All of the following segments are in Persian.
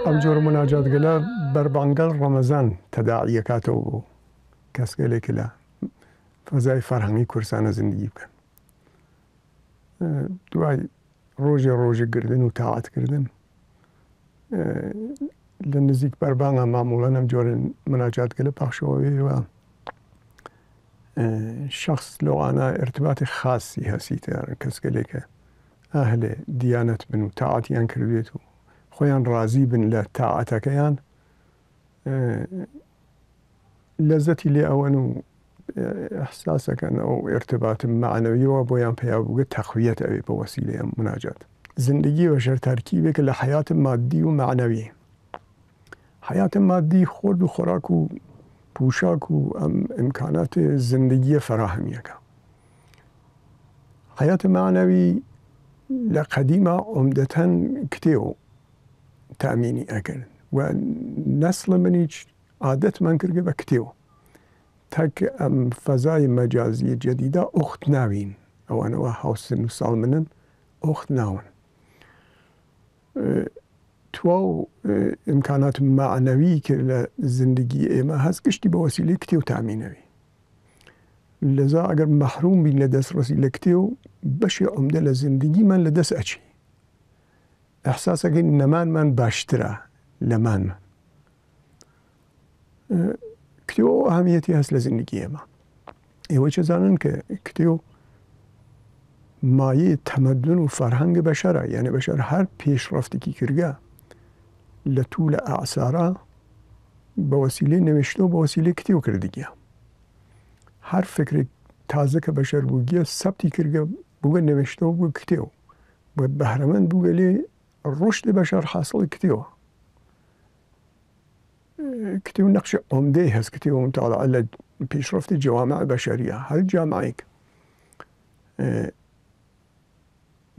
ئەم جۆرە مناجاتگەلە بەربانگەڵ ڕەمەزان تەداعیەکاتەوە بۆ کەسگەلێک لە فەزای فەرهەنگی کوردستانە زندگی بکەن. دوای ڕۆژێ گردن و تاعاتکردن لە نزیک بەربانگە مامۆڵەن ئەم جۆرە مناجاتگەلە پاخشەوەوێەوە شخص لەوانە ارتباطی خاصی هەسیتە کەسگەلێکە ئەهلێ دیانەت بن و تاعاتیان کردوێت و خۆیان ڕازی بن لە تاعاتەکەیان لەزەتی لێ ئەوەن و ئەحساسەکەن ئەو ارتباطم معنەویەوە بۆیان پێیا بووگە تەقویەت ئەوێ بە وەسیلەی ئەم مناجات. زندگی بەشەر تەرکیبێکە لە حەیاتە مادی و معنەوی. حەیاتە مادی خۆرد و خۆراک و پوشاک و ئەم ئیمکانات زندگیە فەراهەمیەکە. حەیاتە معنەوی لە قەدیمە عومدەتەن کتێو تامینی ئەکرد و نەسڵە منیش عادەتمان کردگە بە کتێو تاک ئەم فەزای مەجازی جەدیدا ئۆخت ناوین ئەوانەوە هاوسن و ساڵ منن ئۆخت ناون تواو ئیمکانات معنەوی کە لە زندگی ئێمە هەست گشتی بە وەسیلەی کتێو تامینەوی لەذا ئەگەر مەحروم بین لە دەستڕەسی لە کتێو بەشی عومدە لە زندگیمان لە دەست ئەچی ئەحساسەکەی نەمانمان باشترە لەمانمان کتێو ئەهەمیەتی هەست لە زندگی ئێمە ئێوە چەزانن کە کتێو مایە تەمەدن و فەرهەنگە بەشەرە یعنی بەشەر هەر پێشڕەفتێکی کردگە لە توولە ئەعسارە بە وەسیلەی نەوێشتەوە بە وەسیلەی کتێو کردگیە هەر فکرێک تازە کە بەشەر بووگیە سەبتی کردگە بووگە نەوێشتەوە بووە کتێو بۆ بەهرەمەند بووگە لێ ڕۆشتی بەشەر حاصڵی کتێوە کتێو نەقشی عومدەی هەست کتێوە متاڵعە لە پێشڕەفتی جەوامع بەشەریە هەر جامعێک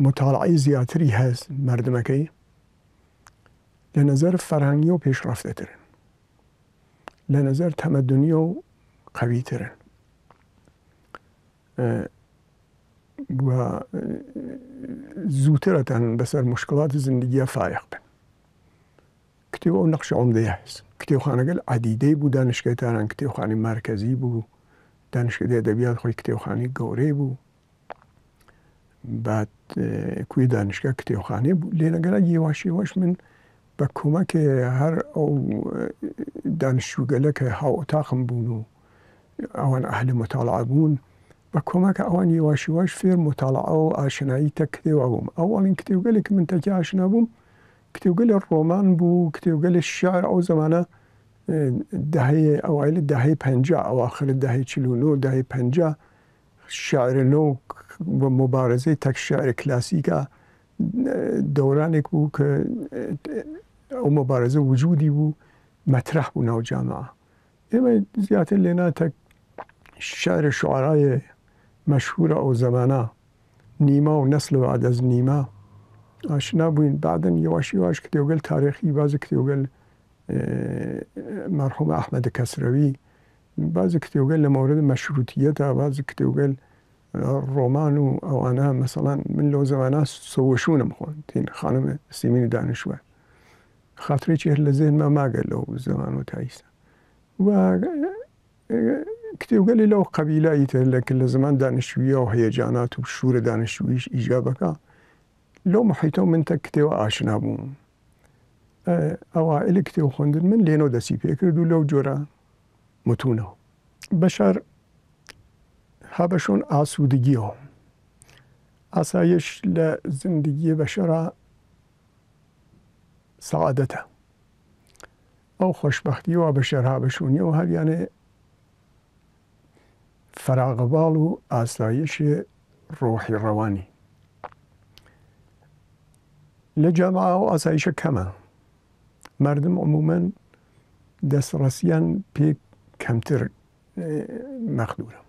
متاڵعەی زیاتری هەست مردمەکەی لە نەزەر فەرهەنگی و پێشڕەفتەترن لە نەزەر تەمەدونیە و قەویترن و زووترەتەن بەسەر مشکڵاتی زندگیە فایق بن کتێوە ئەو نەقشی عومدەی هەست کتێوخانەگەل عەدیدەی بوو دانشگایتانان کتێوخانی مرکزی بوو دانشکدەی ئەدەبیات خۆی کتێوخانی گەورەی بوو بعد کوی دانشگا کتێوخانەی بوو لێنەگەرە یێواشێوەش من بە کۆمەکێ هەر ئەو دانیشتووگەلە کە هاوتاقم بوون و ئەوان ئەهلی متاڵعە بوون بە کۆمەکە ئەوان یێواشێوەش فێر متاڵعە و ئاشنایی تە کتێوە بووم ئەوڵین کتێوگەلێک من تەکی ئاشنا بووم کتێوگەلە ڕۆمان بوو کتێوگەلە شعر ئەو زەمانە دەهەیە ئەوایل دەهەی 50 ئەواخر دەهەی 49 دەهەی 50 شعرە نۆ بە مبارزەی تەک شعر کلاسیکە دەورانێک بوو کە ئەو مبارزە وجودی بوو مەترەح بوو ناو جامعە ئێمە زیاتر لێنا تەک شعر شعرای مەشهورە ئەو زەمانە نیما و نەسل بعد از نیما ئاشنا بووین بعدن یەواشی یەواش کتێوگەل تاریخی بازی کتێوگەل مەرحوم ئەحمەد کەسرەوی بازی کتێوگەل لە مەورد مەشروتیەتە بازی کتێوگەل ڕۆمان و ئەوانە مەسەڵەن من لەو زەمانە سەوەشونم خۆن تین خانم سیمینی دانیشتووە خاترێکی هەر لە زێنمە ماگە لەو زەمان و تایسە و کتێوگەلی لەو قەبیلایی تر لە زمان دانیشتوویە و هەیەجانات و شوورە دانیشتوویش ئیجابەکە لەو محیطە من تە کتێوە ئاشنا بووم ئەوائلی کتێو خوێندن من لێنەوە دەستی پێ کرد و لەو جۆرە متونەوە بەشەر هەبەشۆن ئاسوودگیەوە ئاسایش لە زندگی بەشەرە سەعادەتە ئەو خۆشبەختیەوە بەشەر هەبەشۆنیەوە هەریانێ فەراغەباڵ و ئاسایشی ڕۆحی ڕەوانی لە جامعە و ئاسایشە کەمە مردم عموماً دەستڕەسیان پێ کەمتر مەخدورە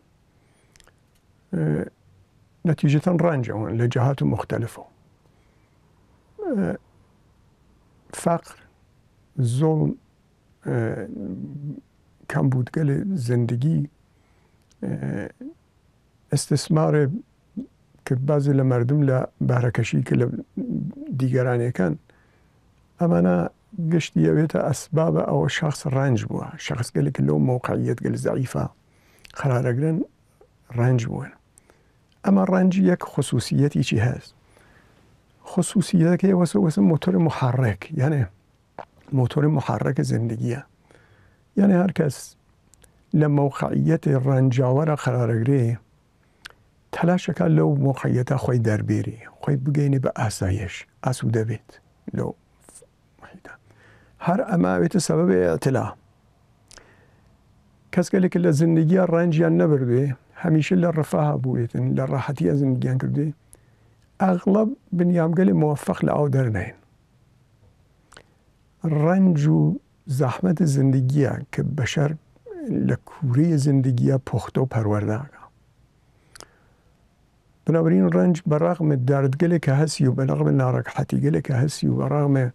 نتيجة رنجة لجهات مختلفة، فقر، ظلم، کمبودگل زندگی، استثمار که بعضی لمردم لبهرهکشی که دیگرانی کن امانا گشت یویت اسباب او شخص رنج بوه، شخص گلی که لو موقعیت گل ضعیفه قرار گرن رنج بوه. اما رنج یک خصوصیتی چی هست؟ خصوصیت که واسه موتور محرک، یعنی موتور محرک زندگیه. یعنی هر کس لموقعیت رنجاور قرار گره تلاش که لو موقعیت خوی در بیری، خوی بگینی به آسایش، آسوده بید لو محیطه. هر اماویت سبب اعتلا. کس که لزندگی رنجیان نبرده، همیشه لرفاه بویتن، لراحتی زندگیان کرده، اغلب بنیامگل موفق لعو در نین. رنج و زحمت زندگیه که بشر لکوری زندگیه پخته و پرورده. بنابراین رنج برغم دردگلی که هستی و برغم ناراحتیگلی که هستی و برغم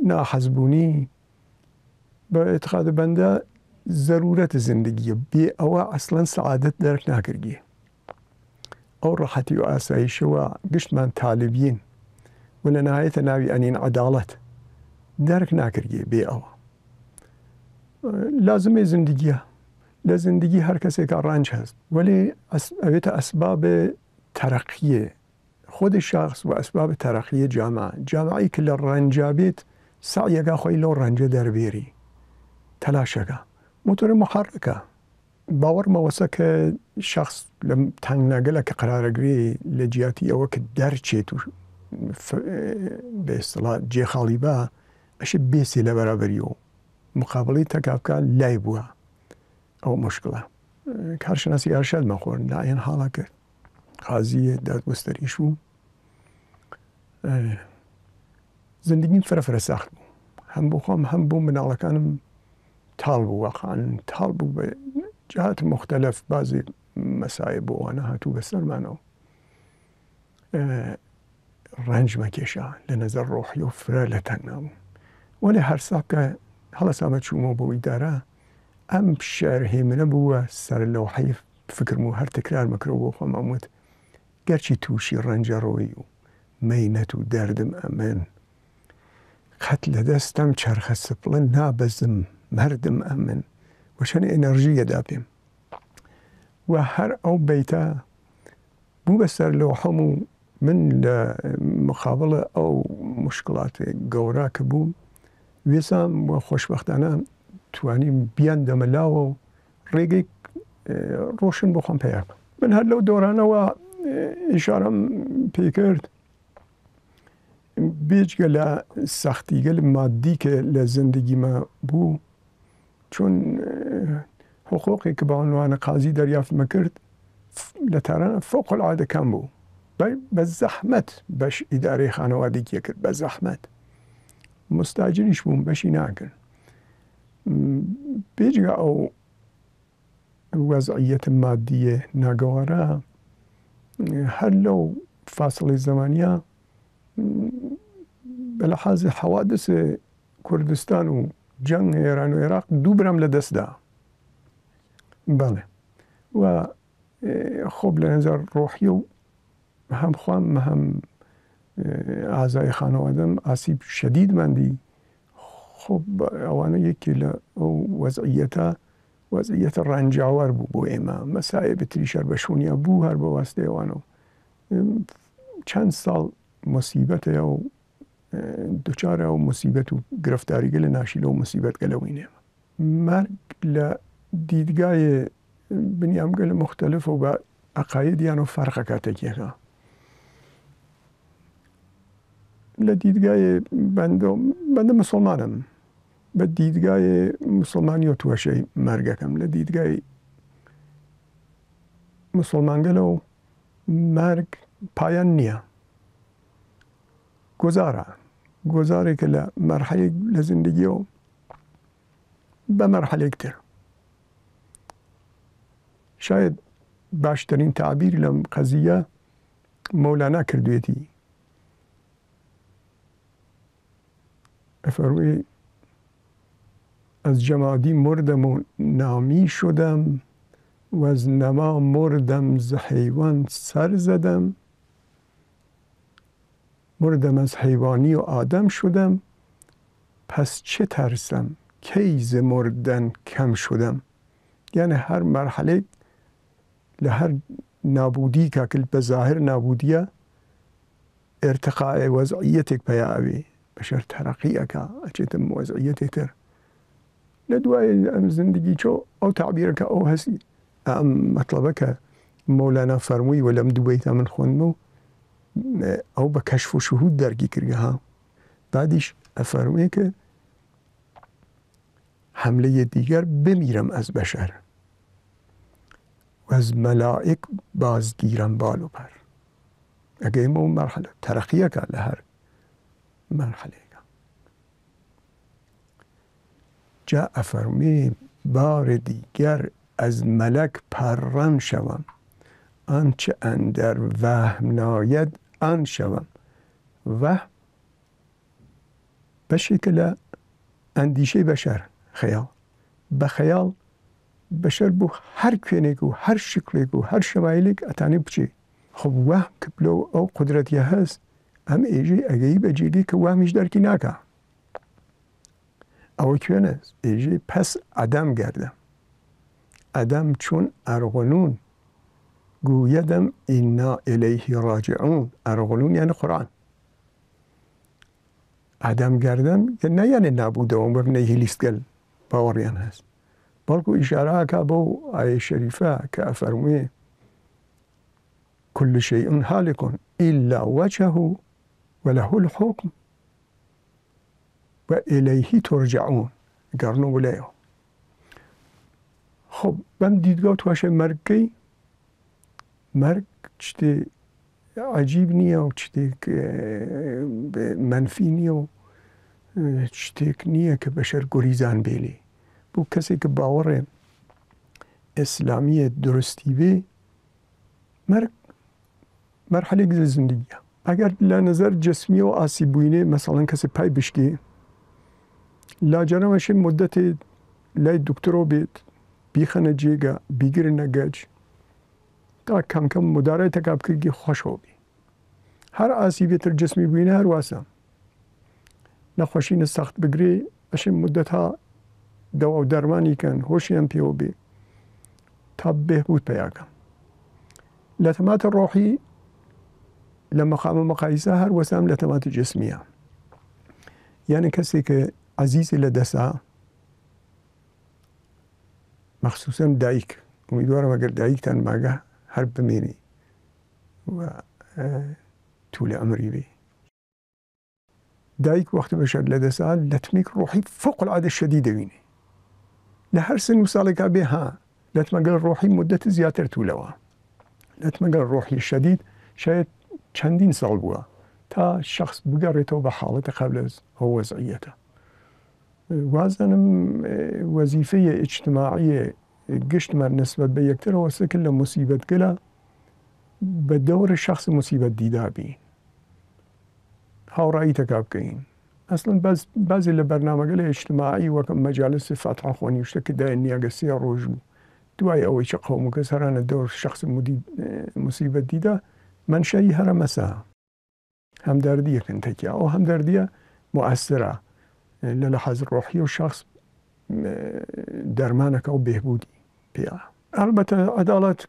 ناحزبونی به اعتقاد بنده ضرورت زندگیه. بی او اصلا سعادت درک نکرگی. او راحتی و آسایش و گشت من طالبین ولی نهایت ناوی انین عدالت درک نکرگی بی او. لازمه زندگیه. لزندگی هر کسی که رنج هست ولی اویت اسباب ترقیه خود شخص و اسباب ترقیه جامعه که لرنجابیت سعیگا خوی لو رنج در بیری تلاشگا موتور محرکه باور موسه که شخص لم تنگ نگله که قرار گری لجیاتی او که در چیتو به اصطلاح جی خالیبا اش بیسی لبرابریو مقابلی تکافکا لایبوه او مشکله. کارشناسی ارشد مخور در این حالا که قاضی دادگستری شو زندگی فرفر سخت بود. هم بخوام هم بو مناڵەکانم تاڵ بوو واقعا تاڵ بوو بە جهات مختلف بعضی مسایب بۆ ئەوانە هاتوو بەسەرمانەوە ڕەنجمە کێشا لە نەزەر ڕۆحی و فرە لە تەنگ نابوو وەلی هەرسا کە هەڵەسامە چوومەوە بۆ ئیدارە ئەم شارهێمنە بووە سەر لەوحەی فکرم و هەر تکرار مەکرەوە بۆ خۆم ئەموت گەرچی تووشی ڕەنجەڕۆی و مەینەت و دەردم ئەمن قەت لە دەستم چەرخە سپڵە نابەزم مردم ئەمن وەچەند ئێنەرژیەدا پێم و هەر ئەو بەیتە بوو بەسەر لەوحەم و من لە مقابڵە ئەو مشکڵات گەورە کە بوو وێسام و خۆشبەختانە توانیم بیان دەمەلاوە و ڕێگەی ڕۆشن بۆ خۆم پێیە من هەر لەو دۆرانەوە ئیشارەم پێ کرد بێجگە لە سەختیگەل مادی کە لە زندگیمە بوو چون حقوقی کە بەعنوانە قازی دەریافتمە کرد لە تارانە فوق العادە کەم بوو بە زەحمەت بەش ئیدارەی خانەوادگیە کرد بە زەحمەت مستاجریش بووم بەشی ناکرد بێجگە ئەو وەزعیەتە مادیە ناگەوارە هەر لەو فاصلەی زەمانیە بەلەحاظی حەوادث کوردستان و جەنگ ئێران و عێراق دوو برام لە دەستدا بەڵێ و خۆب لە نەزەر ڕۆحی و هەم خوام هەم ئازای خانەوادەم ئاسیب شەدید ماندی خۆب ئەوانە یەکی لە ئەو وەزعیەتە ڕەنجاوەر بوو بۆ ئێمە مەسایب تریشەر بەشونیا بوو هەر بە واستەی ئەوانەوە چەند ساڵ مصیبەتە و دوچارە و مصیبەت و گرفتاریگە لە ناشی لەو مصیبەتگە لەوینێمە مەرگ لە دیدگای بنیامگەل مختلف و بە عەقایدیان و فەرقە کاتێکیەکە لە دیدگای بەندە مسڵمانم بە دیدگای مسڵمانی و توەشەی مەرگەکەم لە دیدگای مسڵمانگەلە و مەرگ پایان نییە گۆزارێکە لە مەرحەلێک لە زندگیەوە بە مەرحەلێک تر شاید باشترین تعبیر لەم قەزیە مەولانا کردوێتی. ئەفەرمووی از جمادی مردم و نامی شدم و از نما مردم ز حیوان سر زدم. مردم از حیوانی و آدم شدم، پس چه ترسم کی ز مردن کم شدم. یعنی هر مرحله لهر نابودی که به ظاهر نابودیه ارتقاء وضعیتك پیا اوی بشر ترقی اکا اچیتم وضعیتی تر لدوای ام زندگی چو او تعبیر که او هستی ام مطلبه که مولانا فرموی ولم دویتا من خونمو او به کشف و شهود درگی کرده ها. بعدش فرموی که حمله دیگر بمیرم از بشر و از ملائک بازگیرم بال و پر. اگه مو مرحله ترقیه که لهر مرحله جا فرمی بار دیگر از ملک پران شوم، آنچه اندر وهم ناید آن شوم. وهم به شکل اندیشه بشر، خیال. به خیال بشر بو هر کنیک و هر شکلیک و هر شمایلیک اتانی بچی. خب وهم که بلو او قدرتی هست هم ایجی اگهی بجیلی که وهمیش درکی نکه. او کنه ایجی پس عدم گردم. عدم چون ارغنون گویدم اینا الیه راجعون. ارغنون یعنی قرآن. عدم گردم نه یعنی نبوده و بر نیهیلیست گل باوریان هست. بلکو اشاره که با آیه شریفه که افرموی كل شيء هالك إلا وجهه وله الحكم وإليه ترجعون. قرنو بلايو. خب بم دیدگاه توشه مرگ کی؟ مرگ چتی عجیب نیه و چتی منفی نیه و چتی نیه که بشر گریزان بیلی. بو کسی که باور اسلامی درستی بی مرگ مرحله زندگیه. اگر لنظر جسمی و آسیب بوینه مثلا کسی پای بشکی لاجرمش مدت لای دکترو بید بیخنه جیگا بیگر نگج تا کم کم مداره تکاب کرگی خوش هو بی. هر آسیبی تر جسمی بوینه هر واسم نخوشین سخت بگری اشه مدت ها دوا و درمانی کن هوشی هم پیو بی تا بهبود پیدا کن. لطمات روحی لما قام مقایسه هر وسام لطمات جسمیه. یعنی کسی که عزیز لدسته مخصوصا دایک امیدوارم اگر دایک تن ماگه هر بمینی و طول عمری بی. دایک وقت بشر لدسته لطمیک روحی فوق العاده شدیده بینی. لهر سن و سالی که به ها لطمه روحی مدت زیادتر طولوه. لطمه روحی شدید شاید چندین سال بوده تا شخص بگرده به حالت قبل از وضعیته. وازنم وظیفه اجتماعی گشت من نسبت به یکتر واسه که لمصیبت گله به دور شخص مصیبت دیده بین. هاورایی تکاب کهین. اصلا بعضی لبرنامه اجتماعی و مجالس فتح خوانی وشته که داین نیاگسی روش بو. دوای اوی چه قومو که سران دور شخص مصیبت دیده منشأی هر مسا همدردیه کنتکیه او همدردیه مؤثره للحاظ روحی و شخص درمانك او بهبودی بیا. البته عدالت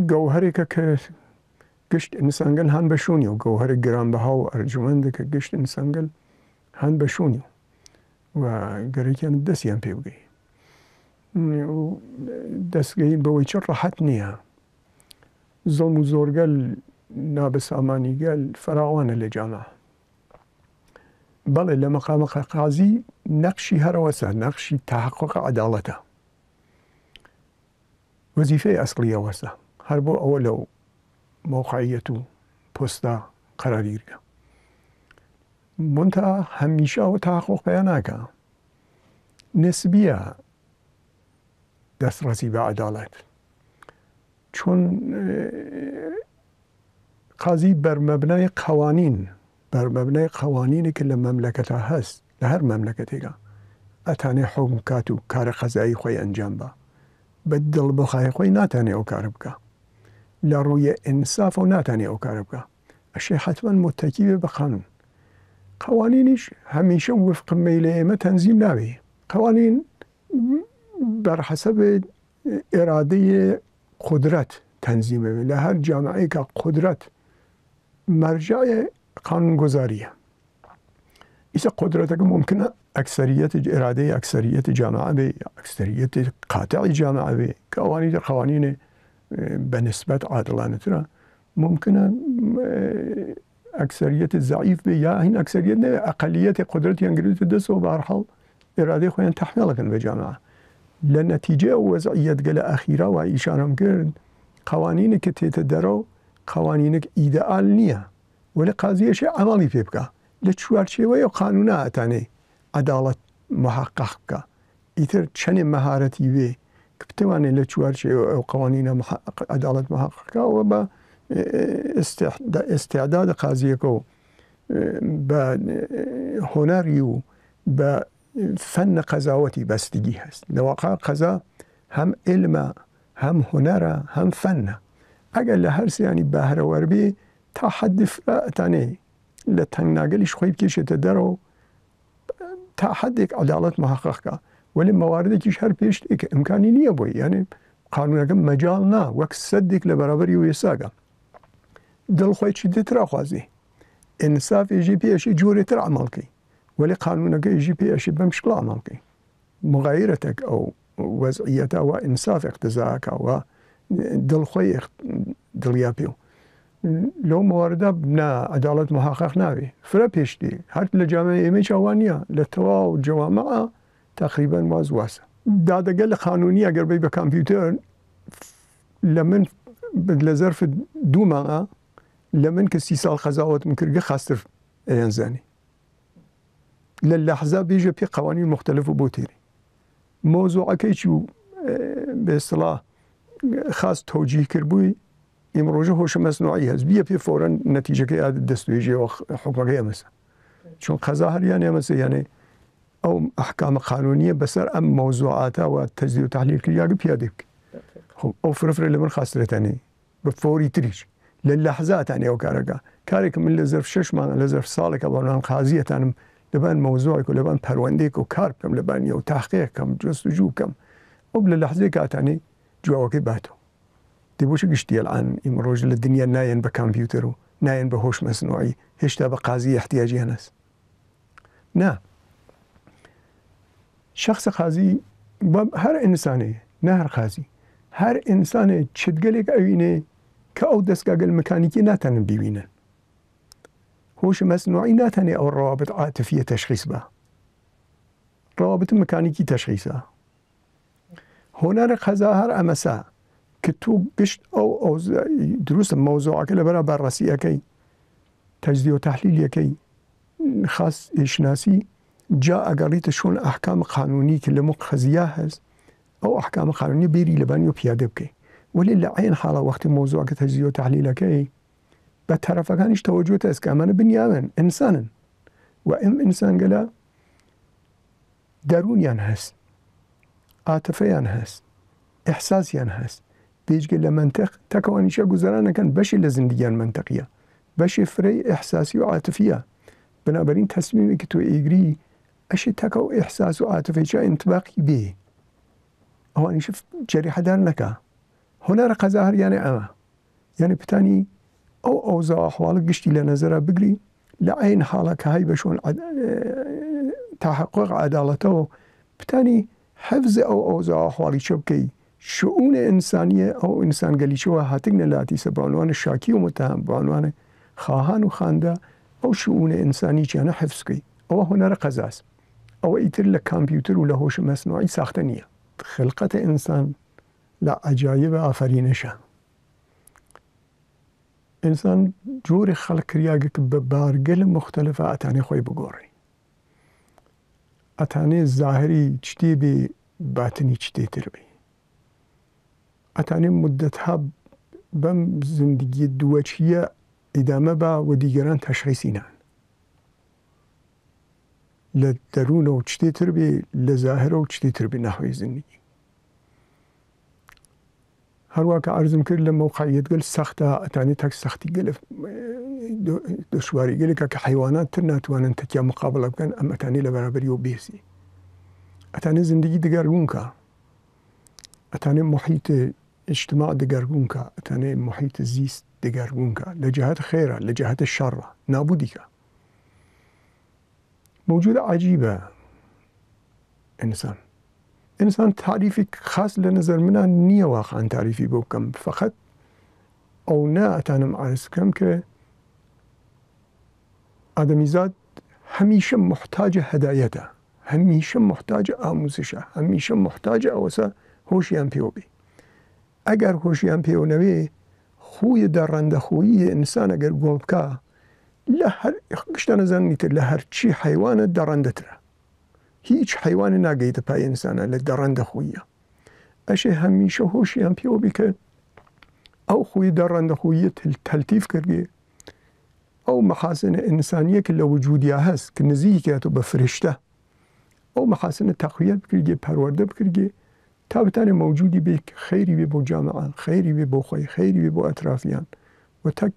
گوهری که گشت انسانگل هن بشونیو گوهر گرانبها و ارجمند که گشت انسانگل هن بشونیو و گریکن دستی هم پیوگی دستگی بوی چه راحت نیه. ظلم و زورگل نابسامانیگل فراوان لجامعه. بله لمقام قاضی نقشی هر وسه نقشی تحقق عدالته. وظیفه اصلیه وسه هر بو اولو موقعیتو پستا قراری گیره. منتها همیشه و تحقق بیانه که نسبیه دسترسی به عدالت. چون قاضی بر مبنای قوانینی که لمملکت هست لهر مملکتی که اتانه حکم کاتو کار قضایی خوی انجام با بدل بخواه خوی ناتانه او کار بکا لروی انصاف و ناتانه او کار بکا اشی حتما متکی به قانون. قوانینش همیشه وفق میل ایمه تنظیم نوی. قوانین بر حسب اراده قدرت تنظیم وی. لهر جامعه که قدرت مرجع قانونگذاریه. ایسا قدرت که ممکنه اراده اکثریت جامعه به اکثریت قاطع جامعه به قوانین به نسبت عادلانه تره ممکنه اکثریت ضعیف به یا این اکثریت نه اقلیت قدرت انگلیس دست و به هر حال اراده خودن تحمیل کن به جامعه. لنتیجه وضعیت گل اخیره و ایشان هم کرد قوانینی که تیت درو قوانین ایدئال نیه ولی قاضیش عملی پی بکه لچوارچوی قانون اتانه عدالت محقق که ایتر چنین مهارتی وی که بتوانه لچوارچوی قوانین عدالت محقق که و با استعداد قاضی که با هنری و با فن قضاوتی بستگی هست. لواقع قضا هم علم هم هنر هم فن. اگر لهر سیانی بهره بی تا حد فراتانه لتنگناگلیش خویب کشه درو تا حد عدالت محقق که ولی مواردی که هر پیش که امکانی نیه بوی یعنی قانون که مجال نه وقت صدق لبرابری و یساقه دل خوی چی دیتر خوازی انصاف ایجی پیشی جوری تر عمل کی ولی قانون که ایجی پیشی بمشکل عمل کی مغایرتک او وضعیت و انصاف اقتضاء و دل خوی دلیابیو لو موارده نه عدالت محقق نوی فرا پیش دی هر لجامعه ایمیش اوانیه لتوا و جوامع تقریبا واسه دادگل قانونی اگر بی به کامپیوتر لمن لظرف 2 ماه لمن که 30 سال قضاوت میکرد خاستر انزانی للحظه بیجه پی قوانین مختلف و بوتیری موضوع که چو به اصطلاح خاص توجیه کربوی امروزه هوش مصنوعی هست بیا پی فورا نتیجه که اعاده دستوریجی و حکم که مثلا چون قضا هر یعنی مثلا یعنی او احکام قانونیه بسر ام موضوعات و تجزیه و تحلیل که یاگی پیاده بک خب او فرفر لمن خاصرتانی بفوری تریش للحظات يعني او كارك من لظرف 6 ماه لظرف سالك او قاضيه تنم لبان موضوعك ولبان پرونديك وكاركم لبان يو تحقيقكم جستجوكم وباللحظه كاتاني جواكي باتو دي بوش قشتي الان امروج الدنيا ناين بكمبيوتر ناين بهوش مصنوعي هيش تبقى قاضي احتياجي ناس نا شخص قاضي هر انساني نهر قاضي هر انساني چدگلك اوينه که او دستگاه مکانیکی نتانن ببینن. هوش مصنوعی نتانه او روابط عاطفیه تشخیص به. روابط مکانیکی تشخیصه. هنر قضا هر امسا که تو گشت او درست موضوع که لبرا بررسی اکی تجزیه و تحلیل اکی خاص شناسی جا اگریت شون احکام قانونی که لمق قضیه هست او احکام قانونی بیری لبانیو پیاده بکی. ولی لعین حالا وقت موضوع که تجزیه و تحلیل که به طرفکانش توجه است که من بنیامن انسانن و انسان گلا درونیان هست عاطفیان هست احساسیان هست بیچ گلا منطق تکوانیش گذران کن بشه لزندگیان منطقیه بشه فری احساسی و عاطفیه بنابراین تصمیمی که تو ایگری اشه تکو احساس و عاطفی چه انطباقی بی اوانیش جریحه دار نکه هنر قضا هر یعنی اما یعنی بتانی او اوضاع احوال قشتي لنظره بقري لعين حاله كهي بشون تحقق عدالته بتاني حفظ او اوضاع احوالي شبكي شؤون انسانيه او انسان قالي شو هاتقنا لاتي بعنوان الشاكي ومتهم بعنوان خواهان وخانده او شؤون انساني كان حفظكي او هنر قزاس او ايتر لك كمبيوتر ولا هوش مصنوعي ساختنيه خلقه انسان لا عجایب آفرینشه انسان جور خلق کریاگه که به بارگل مختلف اتانه خوی بگوری اتانه ظاهری چتی بی باطنی چتی تر بی اتانه مدت ها بەم زندگی دووەچیە ئیدامە بە و دیگەران تەشخیصی نان لە دەروونەوە شتێتر بێ لە زاهرەوە شتێتر بێ ناحوی زندگی. هەروە کە عەرزم کرد لە مەوقعیەت گەل سەختە ئەتانی تەک سەختی گەلە دشواری گەلێکە کە حیوانات تر ناتوانن تەکیا مقابلە بکەن ئەم ئەتانی لە بەرابەریەوە بێسی. ئەتانی زندگی دەگەربوونکە، ئەتانی محیط اجتماع دەگەربوونکە، ئەتانی محیط زیست دەگەربوونکە لە جهات خێرە لە جهات شەڕە نابودیکە. موجود عجیبە ئینسان تعریفی خاص لە نظر منە نییە واقعاً تعریفی بۆ بکەم، فقط ئەو نا ئەتانم عرض بکەم کە ئادەمیزاد هەمیشە محتاجە هەدایەتە، هەمیشە محتاجە ئاموزشە، هەمیشە محتاجە ئەوەسە هۆشیان پێوە بێ. ئەگەر هۆشیان پێوە نەبێ خوی دەڕەندەخۆیی ئینسان ئەگەر گۆڵ بکە لە هەر گشتە نەزانیتر لە هەرچی حیوانە دەڕەندەترە. هیچ حیوانە ناگەیتە پای ئینسانە لە دەڕەندەخۆیە. ئەشێ هەمیشە هۆشیان پێوە بێ کە ئەو خوی دەڕەندەخۆیە تەلتیف کردێ ئەو مەحاسنە ئینسانیە کە لە وجودیا هەست کە نزیکێتەوە بە فرشتە، ئەو مەحاسنە تەقویەت بکردێ پەروەردە بکردێ تا بتانێ مەوجودی بێ خەیری بێ بۆ جامعان، خەیری بێ بۆ خۆی، خەیری بێ بۆ ئەترافیان و تەک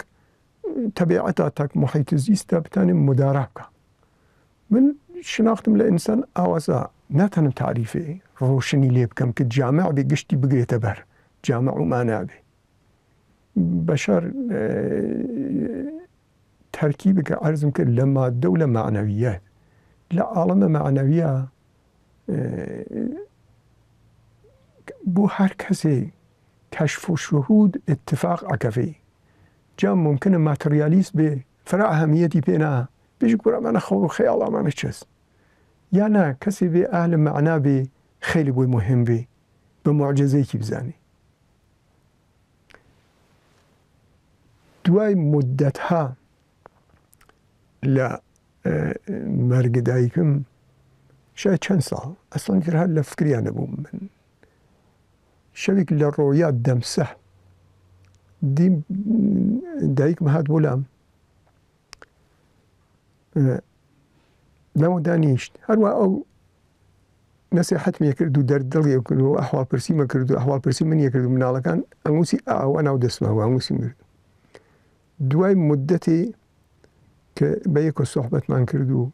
تەبیعەتە تەک محیط زیستە بتانێ مدارا بکە. من شناختم لە ئینسان ئاوازە ناتەنم تعریفێ ڕۆشنی لێ بکەم کە جامع بێ گشتی بگرێتە بەر جامع و مانا بێ. بەشەر تەرکیبێکە عەرزم کرد لە مادە و لە معنەویەت. لە عاڵەمە معنەویە بۆ هەر کەسێ کەشف و شهود اتفاق ئەکەفێ. جا ممکنە ماتریالیست بێ فرا ئەهەمیەتی پێ نا بێژی کوڕە ئەمانە خەڵ و خەیاڵ ئەمانە چەست. یا نا کەسێ بێ ئەهل مەعنا بێ خەیلی بۆی مهم بێ بە موعجزەیەکی بزانێ. دوای مدەتها لە مەرگە دایکم شاید چەند ساڵ ئەسڵان کرد هەر لە فکریان نەبووم. من شەوێک لە ڕۆیا دەمسە دیم دایکم هات بۆ لام لەمە دانیشت هەروە ئەو نەسیحەتمی کرد و دەردڵی کرد و ئەحواڵ پرسیمە کرد و ئەحواڵ پرسی منیە کرد و مناڵەکان ئەنگوسی ئاوە ناو دەستمەوە ئەنگوسی کرد. دوای مدەتی کە بە یەکە سۆحبەتمان کرد و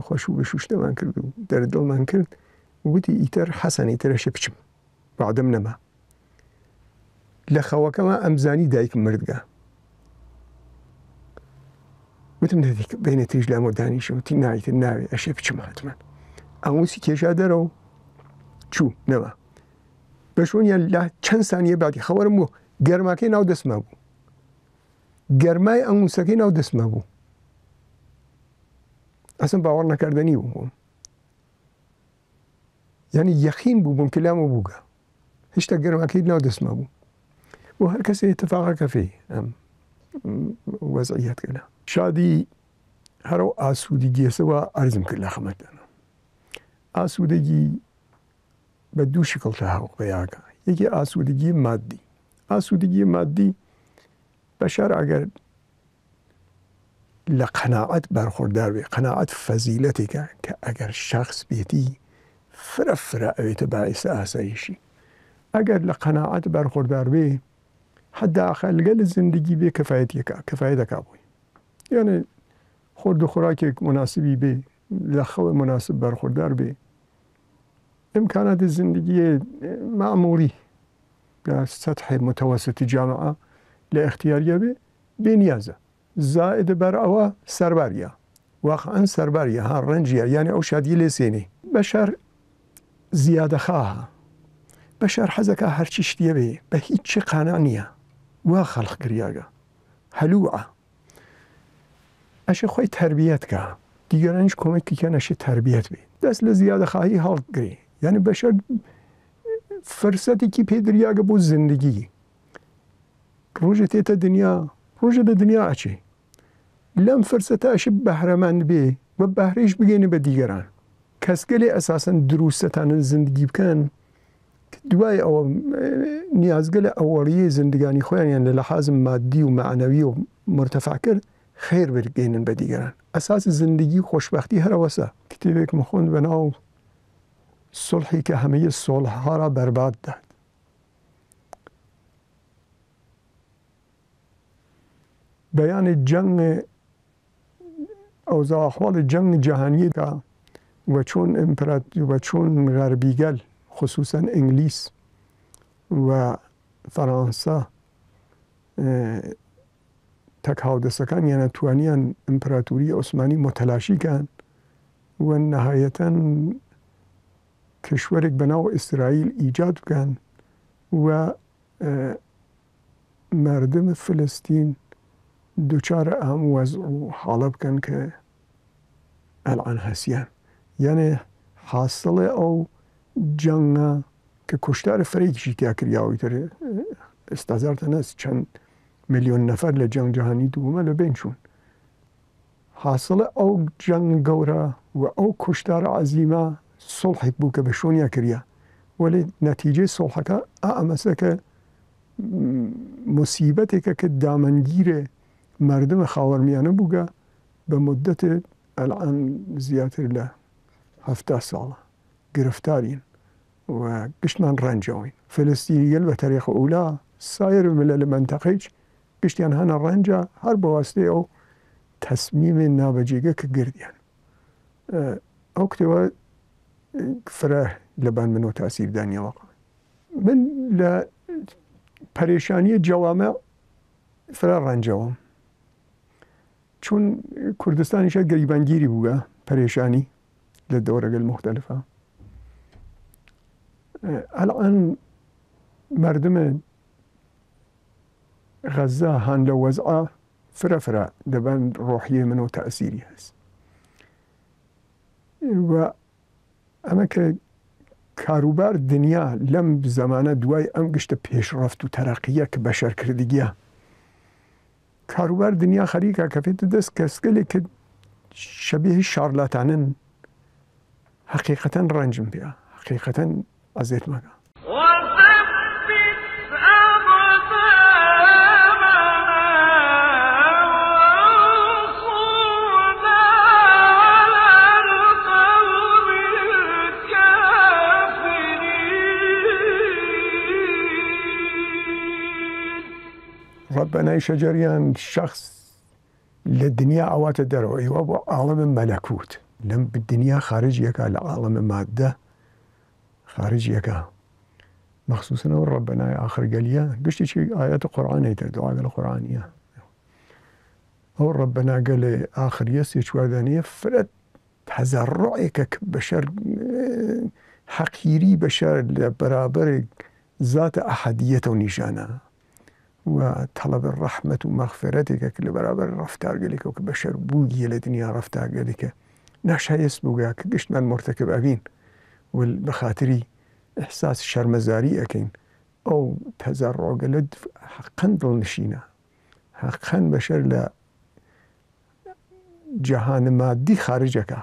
خۆش و بەشوشتەمان کرد و دەردڵمان کرد وتی ئیتر حەسەن ئیترەشە بچم بەعدەم نەما. لە خەوەکەمە ئەمزانی دایکم مردگا. وتم بینە تیژ لامۆ دانیشە وتی نایتر ناوێ ئەشێ بچم حتمەن. ئەنگوسی کێشا دەرەوە چوو نەما. بەشۆنیان لە چەند سانیە بعدی خەوەرم بوو گەرماکەی ناو دەستما بوو. گەرمای ئەنگوسەکەی ناو دەستما بوو. ئەسم باوەڕ نەکردنی بوو. یعنی یەخین بوو بووم کە لامە بووگە. هێشتا گەرماکەی ناو دەستما بوو. و هەر کەسێ اتفاقەکە فێ ئەم وەزعیەت کەنا. شادی هەرەو ئاسوودی گێسەوە ئەرزم کرد لە خەمەتدانە. ئاسوودەگی بە دوو شکڵ تەهەوق بەیاکە. یەکی ئاسوودگی مادی. ئاسوودگی مادی بەشار ئەگەر لە قەناعەت بەرخۆردار بێ، قەناعەت فەزیلەتێکە کە ئەگەر شەخص بێتی فرە ئەوێتە باعیسە ئاسایشی. ئەگەر لە قەناعەت بەرخۆردار بێ حەداقەل لە زندگی بێ کەفایەتەکا بووی. یعنی خۆرد و خۆراکێک مناسبی بێ، لە خەوە مناسب بەرخۆردار بێ، ئیمکاناتی زندگی معمولی لە سەطحی متەوەسطی جامعە لە اختیاریە بێ بێنیازە. زائد بەر ئەوە سەرباریە. واقعاً سەرباریە ها ڕەنجیە، یعنی ئەو شادی لێ سێنێ. بەشەر زیادەخواها. بەشەر حەزەکە هەرچی شتیە بێ بە هیچی قانع نییە. وا خەڵق گریاگە. هەلووعە. ئەشێ خۆی تەربیەتکە. دیگەرانیش کۆمەکیکەن ئەشێ تەربیەت بێ. دەست لە زیادەخواهی هەڵگرێ. یعنی بەشەر فرسەتێکی پێدریاگە بۆ زندگی. ڕۆژە تێتە دنیا، ڕۆژە لە دنیا ئەچێ. لەم فرسەتە ئەشێ بەهرەمەند بێ بە بەهرەیش بگەێنێ بە دیگەران. کەسگەلێ ئەساسەن دروستەتانن زندگی بکەن دوای ئەوە نیازگە لە ئەوەڵیەی زندگانی خۆیان لە لەحاز مادی و معنەوی و مرتفع کرد خێر بگەینن بە دیگەران. ئەساسی زندگی خۆشبەختی هەرەوەسە. کتێبێکم خوند بەناو سڵحی کە هەمەیە سۆڵحها را بەرباد داد. بەیانی جەنگ ئەوزاع ئەحواڵی جەنگ جەهانیەکە و چۆن غەربیگەل خصوصاً ئینگلیس و فەرەنسا تەک هاودەستەکانیان توانیان ئیمپراتوری عوسمانی متەلاشیکەن و نەهایەتەن کشوەرێک بەناو ئیسرائیل ئیجاد بکەن و مردم فلستین دووچارە ئەم وەزع و حاڵە بکەن کە ئەلعان هەسیان. یعنی حاصڵێ ئەو جەنگە کە کوشتارە فەرێکیشی تیا کریاوەی تر ئێستازارتە نەس چەند ملیۆن نەفەر لە جەنگ جەهانی دووەمە لە بین چوون. حاصڵە ئەو جەنگ گەورە و ئەو کوشتارە عەزیمە سڵحێک بوو کە بە شۆنیا کردە، وەلی نەتیجەی سڵحەکە ئەمەسە کە موسیبەتێکە کە دامەنگیرێ مردمە خاوەرمیانە بووگە بە مدەتێ ئەلعان زیاتر لە 70 ساڵە گرفتارین و گشتمان ڕەنجەوەین. فلستینیگەل بە تەریخ ئولا سایر ملل منتەقەیچ گشتیان هەنە ڕەنجە هەر بە واستەی ئەو تەسمیمێ نابەجێگە کە گردیان. ئەو کتێوە فرە لەبان منەوە تاسیردانیەوە. من لە پەرێشانیە جەوامە فرە ڕەنجەوەم، چون کوردستانیشە گەریبانگیری بووە پەرێشانی لە دەورەگەل مختلفە. الآن مردم غەزە هەن لە وەزعە فرە دەبەن ڕۆحیە منەوە تەئسیری هەست و ئەمە کە کاروبار دنیا لەم زەمانە دوای ئەم گشتە پێشڕەفت و تەرەقیە کە بەشەرکردگیە کاروبار دنیا خەریکە کە پێتە دەست کەسگەلێک کە شەبیهی شارلاتانن حقیقەتەن ڕەنجم پێە، حقیقەتەن ئەزێت مەکە. ربنای شەجەریان شخص لە دنیا ئەواتە دەرەوە ئیوا بۆ عاڵەمە مەلەکوت لەم دنیا خارجیەکە لە عاڵەمە مادە خارجیەکە مەخسوسن ئەو ڕەبەنای ئاخرگەلیە گشتێکی ئایەتە قورئانەیتە دعاگە لە قورئانیە ئەو ڕەبەناگە لە ئاخریە سێ چواردانیە فرەت تەزەڕعێکە کە بەشەر حەقیری بەشەر لە بەرابەرێک زاتە ئەحەدیەتە و نیشانە و طلب ڕەحمەت و مەغفرەتێکە کە لە بەرابەر ڕەفتارگەلێکە و کە بەشەر بووگیە لە دنیا ڕەفتارگەلێکە ناشایست بووگە کە گشتمان مرتەکەب ئەبین و بەخاتری ئەحساس شەرمەزاری ئەکەین. ئەو تەزەڕعگەلە حەقەن دڵنشینە، حەقەن بەشەر لە جەهانە مادی خارجەکە.